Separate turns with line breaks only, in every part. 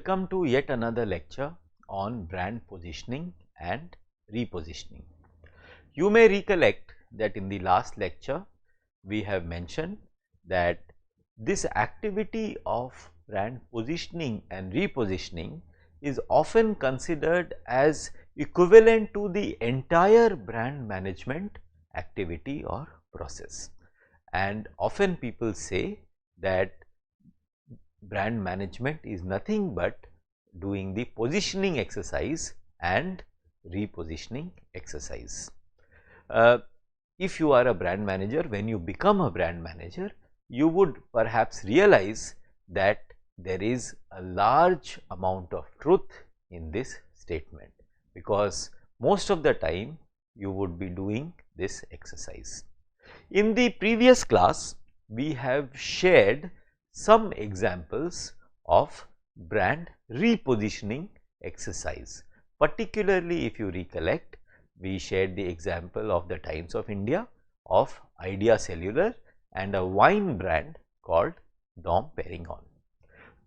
welcome to yet another lecture on brand positioning and repositioning. You may recollect that in the last lecture we have mentioned that this activity of brand positioning and repositioning is often considered as equivalent to the entire brand management activity or process, and often people say that brand management is nothing but doing the positioning exercise and repositioning exercise. If you are a brand manager, when you become a brand manager, you would perhaps realize that there is a large amount of truth in this statement, because most of the time you would be doing this exercise. In the previous class, we have shared some examples of brand repositioning exercise. Particularly, if you recollect, we shared the example of the Times of India, of Idea Cellular, and a wine brand called Dom Perignon.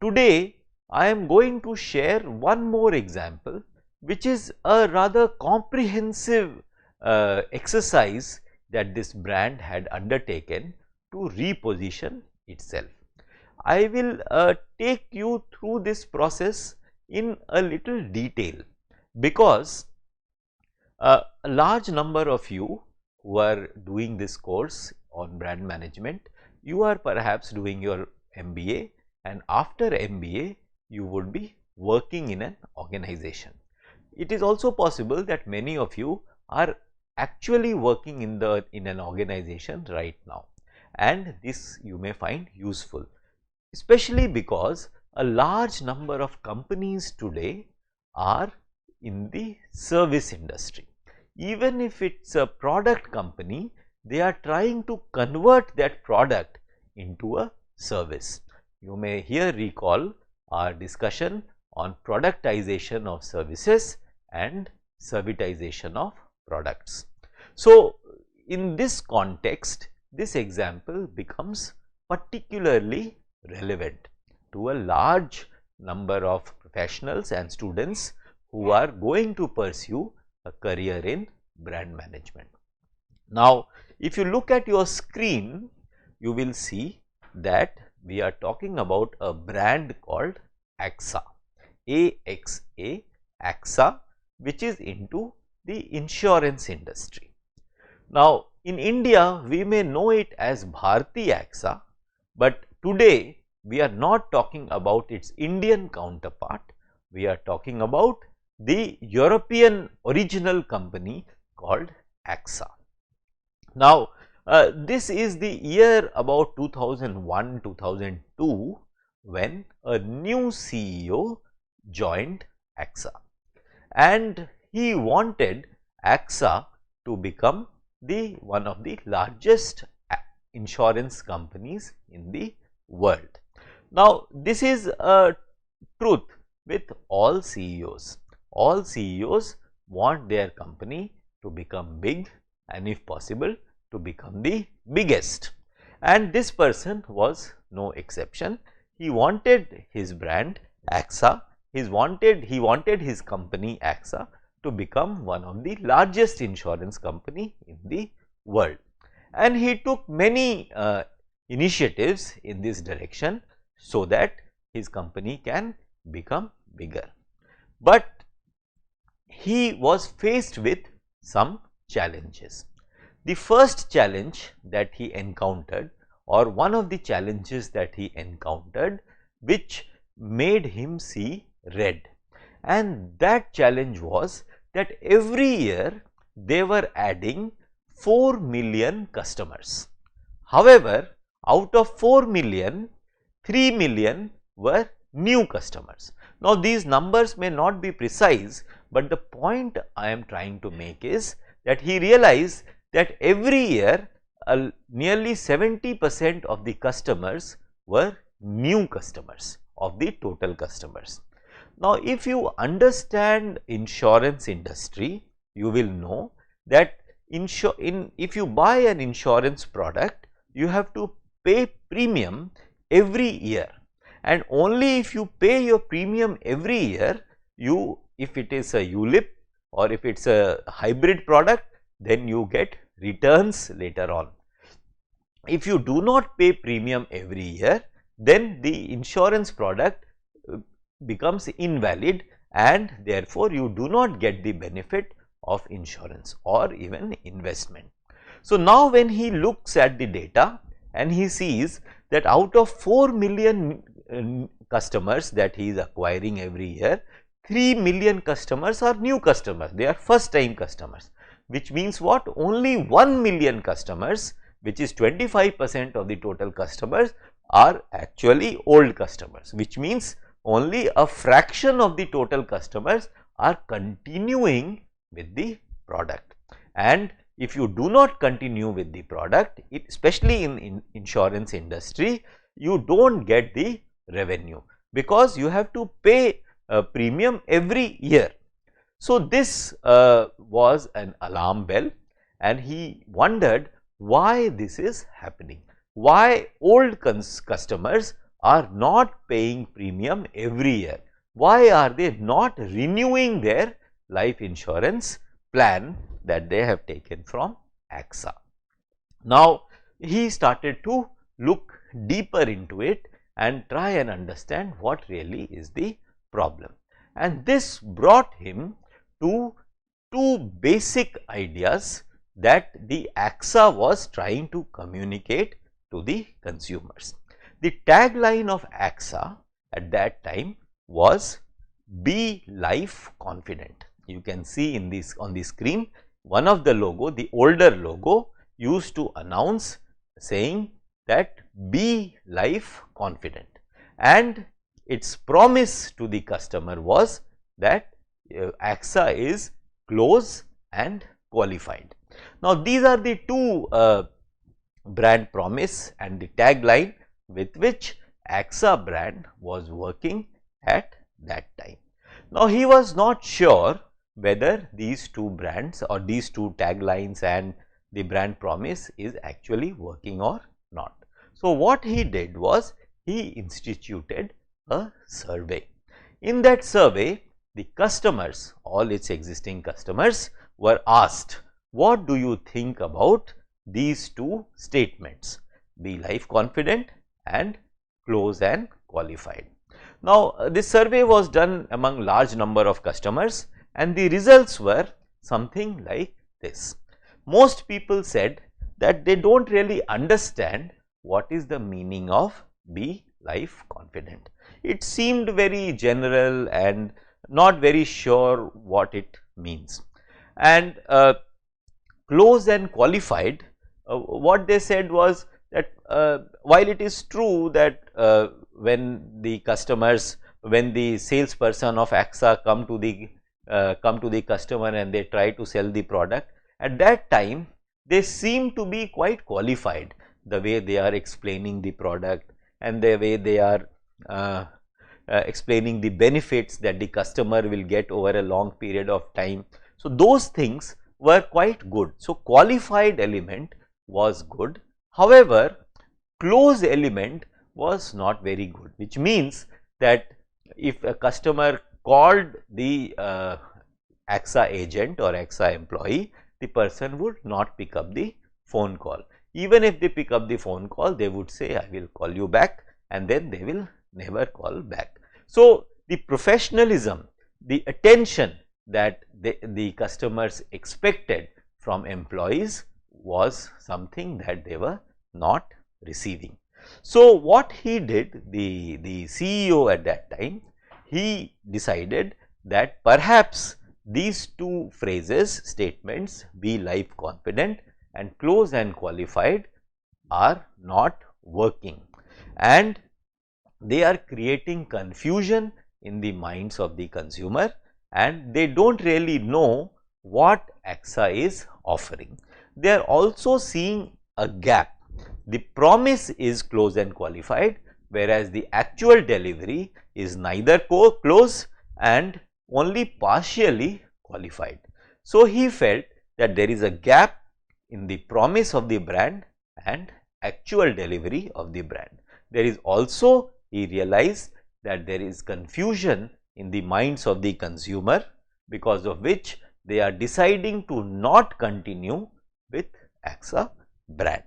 Today, I am going to share one more example, which is a rather comprehensive exercise that this brand had undertaken to reposition itself. I will take you through this process in a little detail, because a large number of you who are doing this course on brand management, you are perhaps doing your MBA, and after MBA you would be working in an organization. It is also possible that many of you are actually working in an organization right now, and this you may find useful, especially because a large number of companies today are in the service industry. Even if it is a product company, they are trying to convert that product into a service. You may here recall our discussion on productization of services and servitization of products. So, in this context, this example becomes particularly relevant to a large number of professionals and students who are going to pursue a career in brand management. Now, if you look at your screen, you will see that we are talking about a brand called AXA, AXA, AXA, which is into the insurance industry. Now, in India, we may know it as Bharti AXA, but today we are not talking about its Indian counterpart, we are talking about the European original company called AXA. Now, this is the year about 2001-2002 when a new CEO joined AXA, and he wanted AXA to become one of the largest insurance companies in the world. Now, this is a truth with all CEOs. All CEOs want their company to become big, and if possible to become the biggest, and this person was no exception. He wanted his brand AXA, he wanted his company AXA to become one of the largest insurance company in the world, and he took many initiatives in this direction so that his company can become bigger. But he was faced with some challenges. The first challenge that he encountered, or one of the challenges that he encountered, which made him see red, and that challenge was that every year they were adding 4 million customers. However, out of 4 million, 3 million were new customers. Now, these numbers may not be precise, but the point I am trying to make is that he realized that every year nearly 70% of the customers were new customers of the total customers. Now, if you understand insurance industry, you will know that if you buy an insurance product, you have to pay premium every year, and only if you pay your premium every year, if it is a ULIP or if it is a hybrid product, then you get returns later on. If you do not pay premium every year, then the insurance product becomes invalid, and therefore you do not get the benefit of insurance or even investment. So now when he looks at the data and he sees that out of 4 million customers that he is acquiring every year, 3 million customers are new customers, they are first time customers, which means what? Only 1 million customers, which is 25% of the total customers, are actually old customers, which means only a fraction of the total customers are continuing with the product. And if you do not continue with the product, especially in insurance industry, you do not get the revenue, because you have to pay a premium every year. So this was an alarm bell, and he wondered why this is happening, why old customers are not paying premium every year, why are they not renewing their life insurance plan that they have taken from AXA. Now he started to look deeper into it and try and understand what really is the problem, and this brought him to two basic ideas that the AXA was trying to communicate to the consumers. The tagline of AXA at that time was "Be Life Confident." You can see in this on the screen, one of the logo, the older logo, used to announce saying that "Be Life Confident," and its promise to the customer was that AXA is close and qualified. Now these are the two brand promise and the tagline with which AXA brand was working at that time. Now he was not sure whether these two brands or these two taglines and the brand promise is actually working or not. So what he did was he instituted a survey. In that survey, the customers, all its existing customers, were asked, what do you think about these two statements, "Be Life Confident" and "Close and Qualified"? Now this survey was done among large number of customers, and the results were something like this. Most people said that they do not really understand what is the meaning of "Be Life Confident." It seemed very general and not very sure what it means. And "Close and Qualified," what they said was that while it is true that when the customers, when the salesperson of AXA come to the customer and they try to sell the product, at that time they seem to be quite qualified, the way they are explaining the product and the way they are explaining the benefits that the customer will get over a long period of time. So those things were quite good. So qualified element was good. However, close element was not very good, which means that if a customer called the AXA agent or AXA employee, the person would not pick up the phone call. Even if they pick up the phone call, they would say, "I will call you back," and then they will never call back. So the professionalism, the attention that the customers expected from employees was something that they were not receiving. So what he did, the CEO at that time, he decided that perhaps these two phrases, statements, "Be Life Confident" and "Close and Qualified," are not working, and they are creating confusion in the minds of the consumer, and they do not really know what AXA is offering. They are also seeing a gap. The promise is close and qualified, whereas the actual delivery is neither close and only partially qualified. So he felt that there is a gap in the promise of the brand and actual delivery of the brand. There is also he realized that there is confusion in the minds of the consumer, because of which they are deciding to not continue with AXA brand.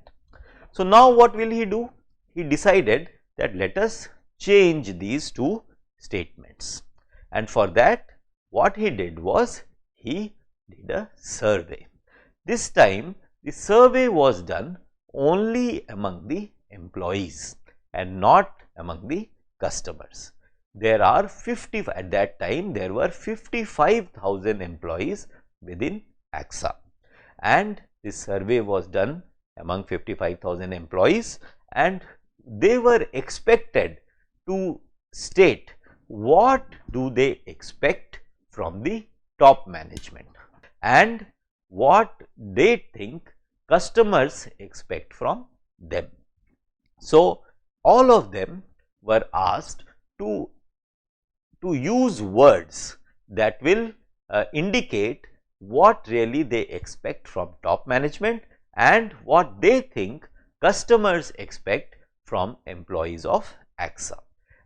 So, now what will he do? He decided that let us change these two statements, and for that what he did was he did a survey. This time the survey was done only among the employees and not among the customers. There are at that time there were 55,000 employees within AXA, and this survey was done among 55,000 employees, and they were expected to state what do they expect from the top management and what they think customers expect from them. So, all of them were asked to use words that will indicate what really they expect from top management and what they think customers expect from employees of AXA.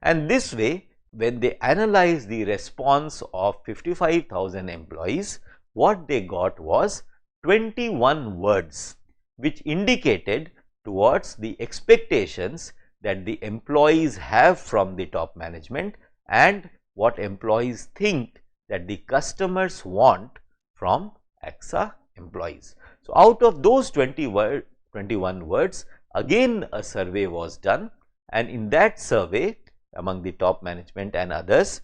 And this way, when they analyzed the response of 55,000 employees, what they got was 21 words which indicated towards the expectations that the employees have from the top management and what employees think that the customers want from AXA employees. So, out of those 21 words, again a survey was done, and in that survey among the top management and others,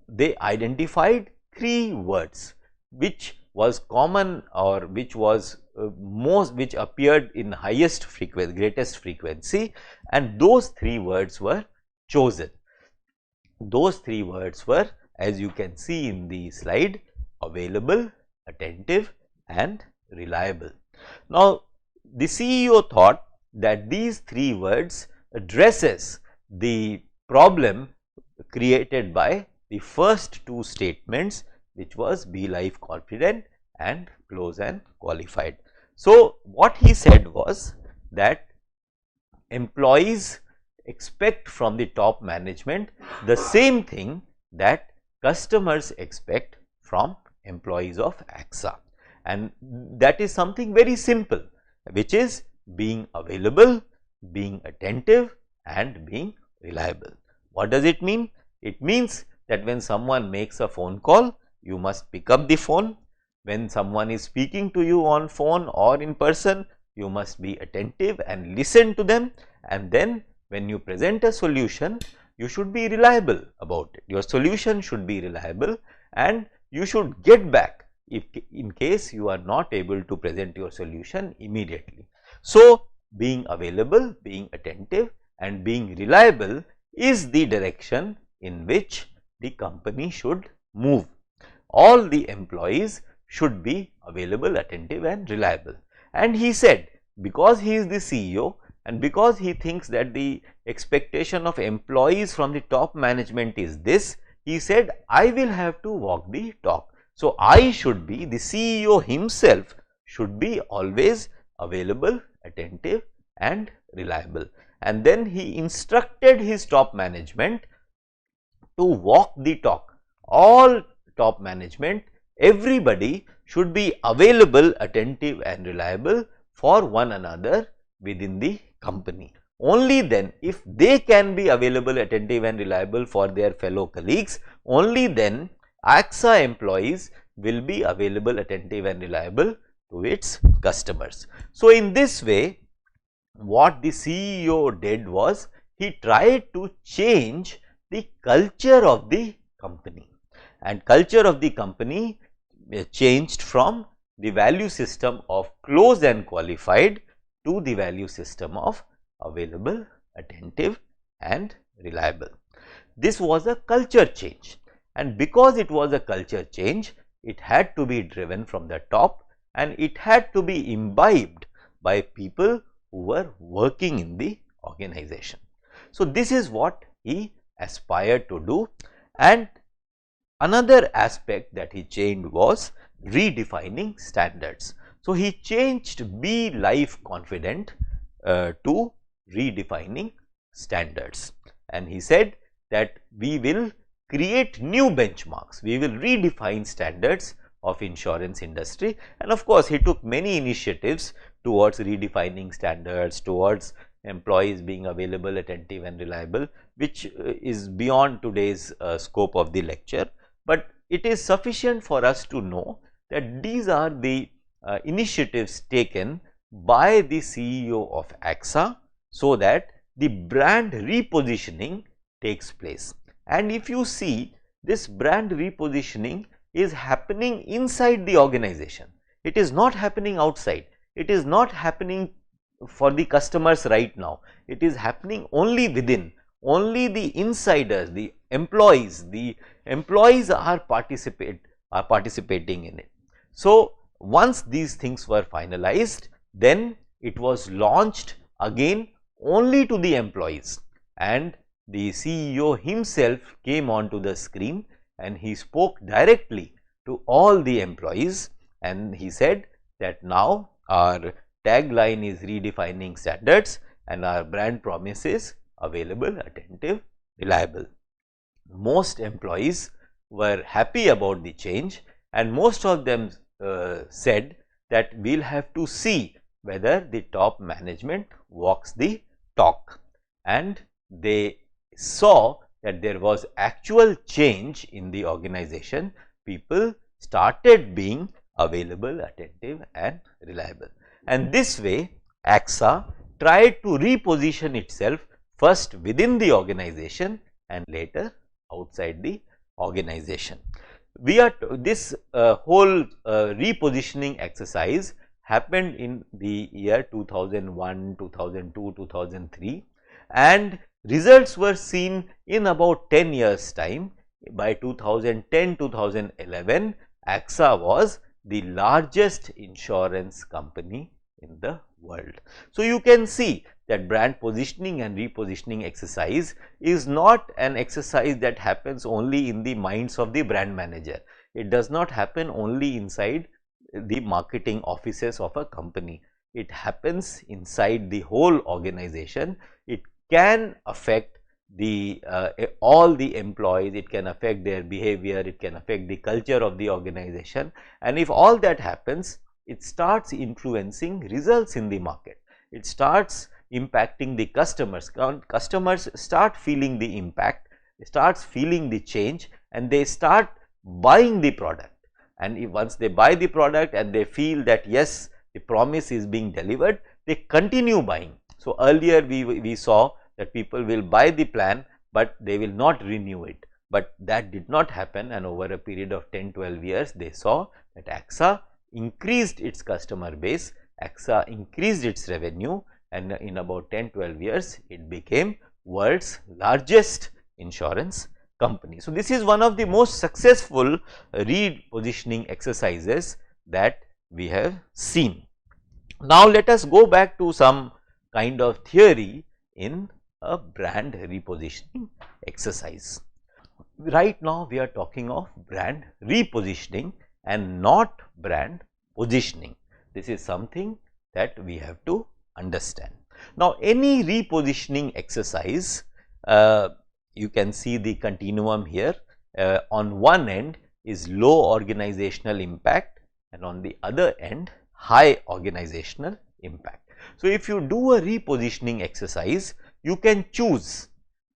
they identified 3 words which was common or which was which appeared in highest frequency, greatest frequency, and those 3 words were chosen. Those 3 words were, as you can see in the slide, available, attentive and reliable. Now, the CEO thought that these 3 words addresses the problem created by the first 2 statements, which was be life confident and close and qualified. So, what he said was that employees expect from the top management the same thing that customers expect from employees of AXA, and that is something very simple, which is being available, being attentive and being reliable. What does it mean? It means that when someone makes a phone call, you must pick up the phone. When someone is speaking to you on phone or in person, you must be attentive and listen to them, and then when you present a solution, you should be reliable about it. Your solution should be reliable and you should get back if in case you are not able to present your solution immediately. So, being available, being attentive and being reliable is the direction in which the company should move. All the employees should be available, attentive and reliable. And he said, because he is the CEO and because he thinks that the expectation of employees from the top management is this, he said, I will have to walk the talk. So, I should be, the CEO himself should be always available, attentive and reliable. And then he instructed his top management to walk the talk. All top management, everybody should be available, attentive and reliable for one another within the company. Only then, if they can be available, attentive and reliable for their fellow colleagues, only then AXA employees will be available, attentive and reliable to its customers. So, in this way, what the CEO did was he tried to change the culture of the company, and culture of the company changed from the value system of close and qualified to the value system of available, attentive and reliable. This was a culture change, and because it was a culture change, it had to be driven from the top and it had to be imbibed by people who were working in the organization. So, this is what he aspired to do, and another aspect that he changed was redefining standards. So, he changed be life confident to redefining standards, and he said that we will create new benchmarks, we will redefine standards of insurance industry. And of course, he took many initiatives towards redefining standards, towards employees being available, attentive and reliable, which is beyond today's scope of the lecture. But it is sufficient for us to know that these are the initiatives taken by the CEO of AXA, so that the brand repositioning takes place. And if you see, this brand repositioning is happening inside the organization. It is not happening outside. It is not happening for the customers right now. It is happening only within. Only the insiders, the employees are participating in it. So once these things were finalized, then it was launched again only to the employees, and the CEO himself came onto the screen and he spoke directly to all the employees, and he said that now our tagline is redefining standards and our brand promise is available, attentive, reliable. Most employees were happy about the change, and most of them said that we will have to see whether the top management walks the talk. And they saw that there was actual change in the organization. People started being available, attentive and reliable. And this way AXA tried to reposition itself first within the organization and later outside the organization. This whole repositioning exercise happened in the year 2001, 2002, 2003, and results were seen in about 10 years time. By 2010, 2011, AXA was the largest insurance company in the world. So you can see that brand positioning and repositioning exercise is not an exercise that happens only in the minds of the brand manager. It does not happen only inside the marketing offices of a company. It happens inside the whole organization. It can affect the all the employees, it can affect their behavior, it can affect the culture of the organization, and if all that happens, it starts influencing results in the market. It starts impacting the customers. Customers start feeling the impact, starts feeling the change, and they start buying the product. And if once they buy the product and they feel that yes, the promise is being delivered, they continue buying. So earlier we saw that people will buy the plan, but they will not renew it. But that did not happen, and over a period of 10-12 years, they saw that AXA increased its customer base, AXA increased its revenue, and in about 10-12 years, it became world's largest insurance company. So this is one of the most successful repositioning exercises that we have seen. Now let us go back to some kind of theory in a brand repositioning exercise. Right now we are talking of brand repositioning and not brand positioning. This is something that we have to understand. Now any repositioning exercise, you can see the continuum here. On one end is low organizational impact, and on the other end high organizational impact. So if you do a repositioning exercise, you can choose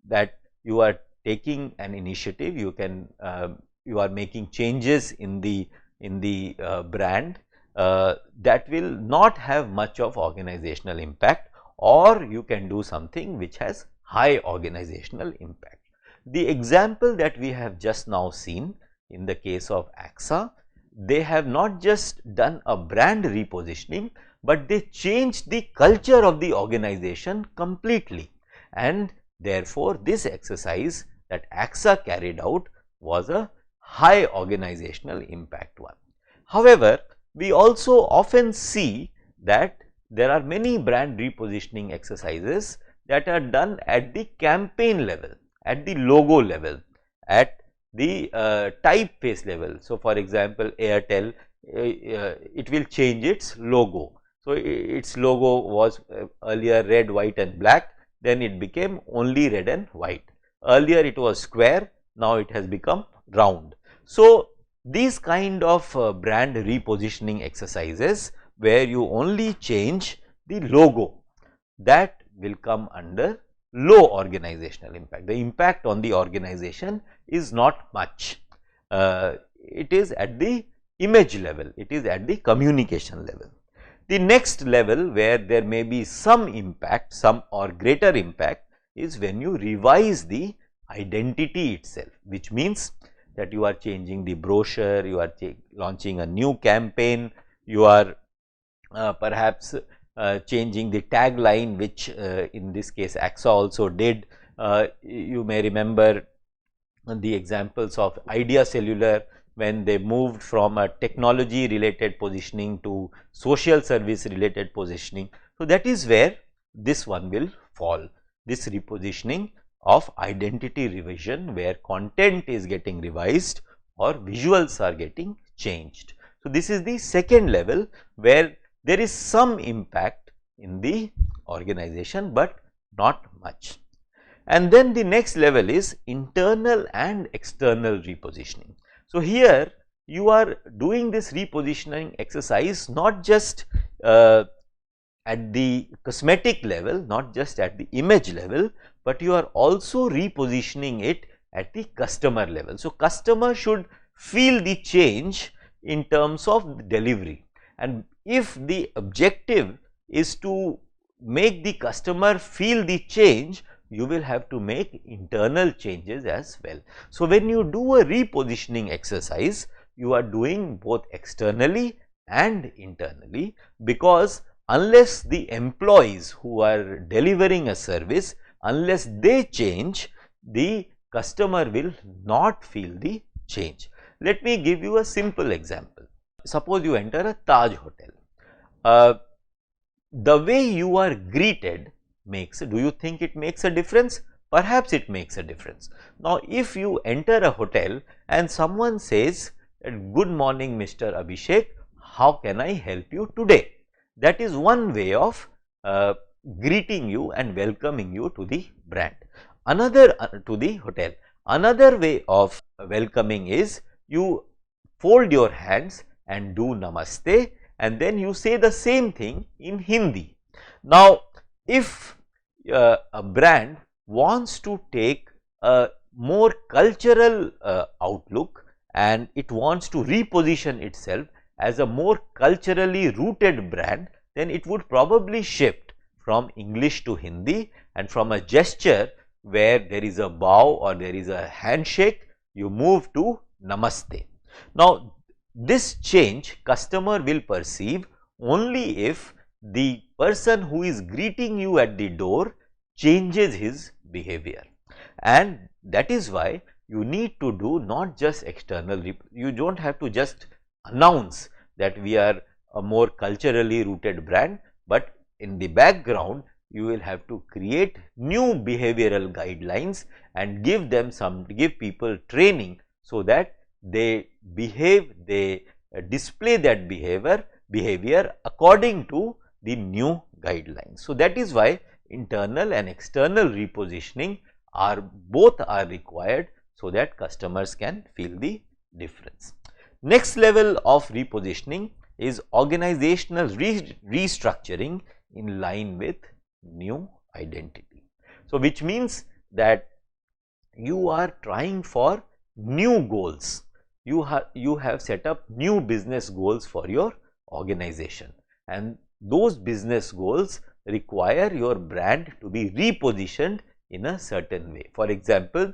that you are taking an initiative, you are making changes in the brand that will not have much of organizational impact, or you can do something which has high organizational impact. The example that we have just now seen in the case of AXA, they have not just done a brand repositioning, but they changed the culture of the organization completely, and therefore this exercise that AXA carried out was a high organizational impact one. However, we also often see that there are many brand repositioning exercises that are done at the campaign level, at the logo level, at the typeface level. So for example, Airtel, it will change its logo. So its logo was earlier red, white and black. then it became only red and white. Earlier it was square, now it has become round. So, these kind of brand repositioning exercises where you only change the logo, that will come under low organizational impact. The impact on the organization is not much. It is at the image level, it is at the communication level. The next level where there may be some impact, some or greater impact, is when you revise the identity itself, which means that you are changing the brochure, you are launching a new campaign, you are perhaps changing the tagline, which in this case AXA also did. You may remember the examples of Idea Cellular when they moved from a technology related positioning to social service related positioning. So, that is where this one will fall, this repositioning of identity revision, where content is getting revised or visuals are getting changed. So, this is the second level where there is some impact in the organization, but not much. And then the next level is internal and external repositioning. So, here you are doing this repositioning exercise not just at the cosmetic level, not just at the image level, but you are also repositioning it at the customer level. So, customer should feel the change in terms of delivery, and if the objective is to make the customer feel the change, you will have to make internal changes as well. So, when you do a repositioning exercise, you are doing both externally and internally, because unless the employees who are delivering a service, unless they change, the customer will not feel the change. Let me give you a simple example. Suppose you enter a Taj hotel. The way you are greeted do you think it makes a difference? Perhaps it makes a difference. Now, if you enter a hotel and someone says, "Good morning, Mr. Abhishek, how can I help you today?" That is one way of greeting you and welcoming you to the brand. To the hotel. Another way of welcoming is you fold your hands and do namaste, and then you say the same thing in Hindi. Now, if a brand wants to take a more cultural outlook and it wants to reposition itself as a more culturally rooted brand, then it would probably shift from English to Hindi, and from a gesture where there is a bow or there is a handshake, you move to namaste. Now, this change customer will perceive only if the person who is greeting you at the door changes his behavior, and that is why you need to do not just external, you do not have to just announce that we are a more culturally rooted brand, but in the background you will have to create new behavioral guidelines and give people training, so that they display that behavior according to the new guidelines. So, that is why internal and external repositioning both are required, so that customers can feel the difference. Next level of repositioning is organizational restructuring in line with new identity. So, which means that you are trying for new goals. You have set up new business goals for your organization, and those business goals require your brand to be repositioned in a certain way. For example,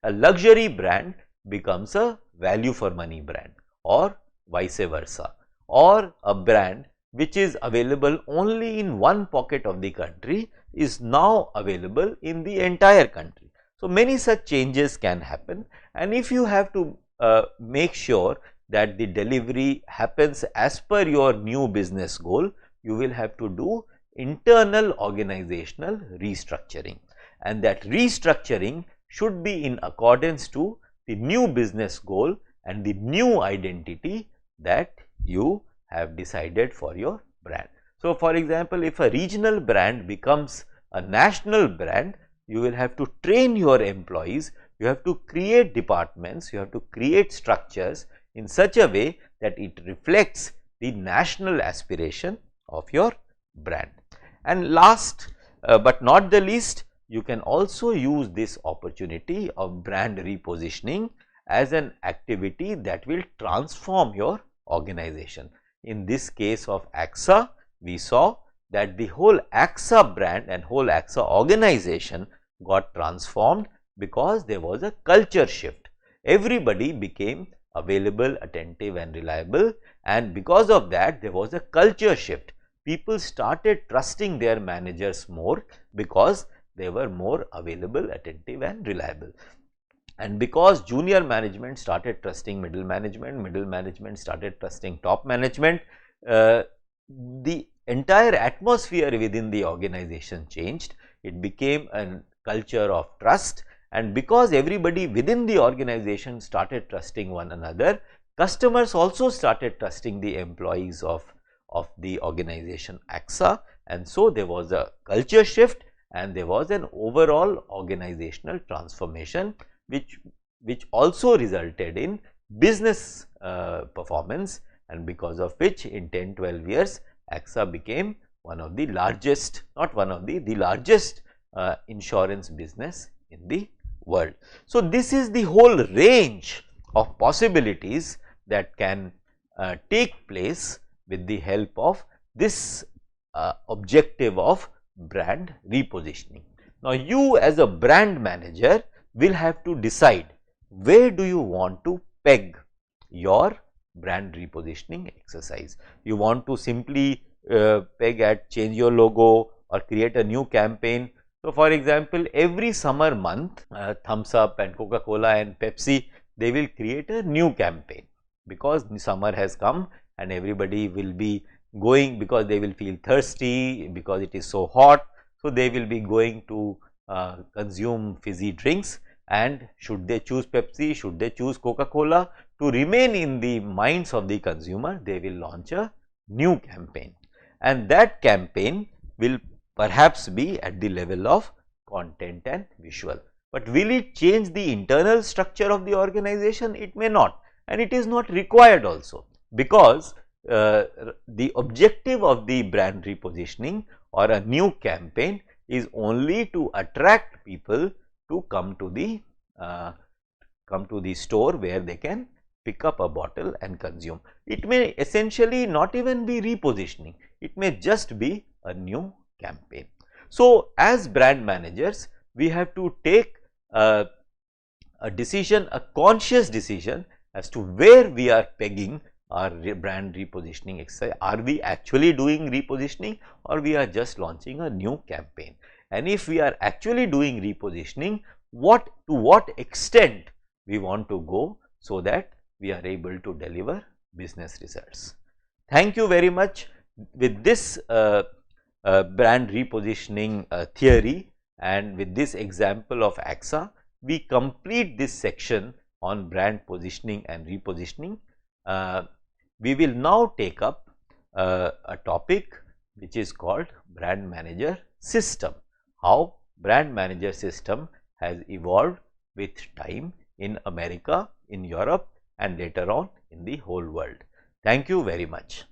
a luxury brand becomes a value for money brand, or vice versa, or a brand which is available only in one pocket of the country is now available in the entire country. So, many such changes can happen, and if you have to make sure that the delivery happens as per your new business goal, you will have to do internal organizational restructuring, and that restructuring should be in accordance to the new business goal and the new identity that you have decided for your brand. So, for example, if a regional brand becomes a national brand, you will have to train your employees, you have to create departments, you have to create structures in such a way that it reflects the national aspiration of your brand. And last but not the least, you can also use this opportunity of brand repositioning as an activity that will transform your organization. In this case of AXA, we saw that the whole AXA brand and whole AXA organization got transformed because there was a culture shift. Everybody became available, attentive and reliable, and because of that there was a culture shift. People started trusting their managers more because they were more available, attentive and reliable. And because junior management started trusting middle management started trusting top management, the entire atmosphere within the organization changed. It became a culture of trust, and because everybody within the organization started trusting one another, customers also started trusting the employees of the organization AXA, and so there was a culture shift and there was an overall organizational transformation which also resulted in business performance, and because of which in 10-12 years AXA became one of the largest, not one of the largest insurance business in the world. So, this is the whole range of possibilities that can take place with the help of this objective of brand repositioning. Now, you as a brand manager will have to decide where do you want to peg your brand repositioning exercise. You want to simply peg at change your logo or create a new campaign. So, for example, every summer month Thumbs Up and Coca-Cola and Pepsi, they will create a new campaign because the summer has come and everybody will be going because they will feel thirsty because it is so hot. So, they will be going to consume fizzy drinks, and should they choose Pepsi, should they choose Coca-Cola, to remain in the minds of the consumer, they will launch a new campaign, and that campaign will perhaps be at the level of content and visual. But will it change the internal structure of the organization? It may not, and it is not required also, because the objective of the brand repositioning or a new campaign is only to attract people to come to the store where they can pick up a bottle and consume. It may essentially not even be repositioning, it may just be a new campaign. So, as brand managers, we have to take a decision, a conscious decision as to where we are pegging our brand repositioning exercise. Are we actually doing repositioning, or we are just launching a new campaign? And if we are actually doing repositioning, to what extent we want to go so that we are able to deliver business results. Thank you very much. With this brand repositioning theory and with this example of AXA, we complete this section on brand positioning and repositioning. We will now take up a topic which is called brand manager system. How brand manager system has evolved with time in America, in Europe, and later on in the whole world. Thank you very much.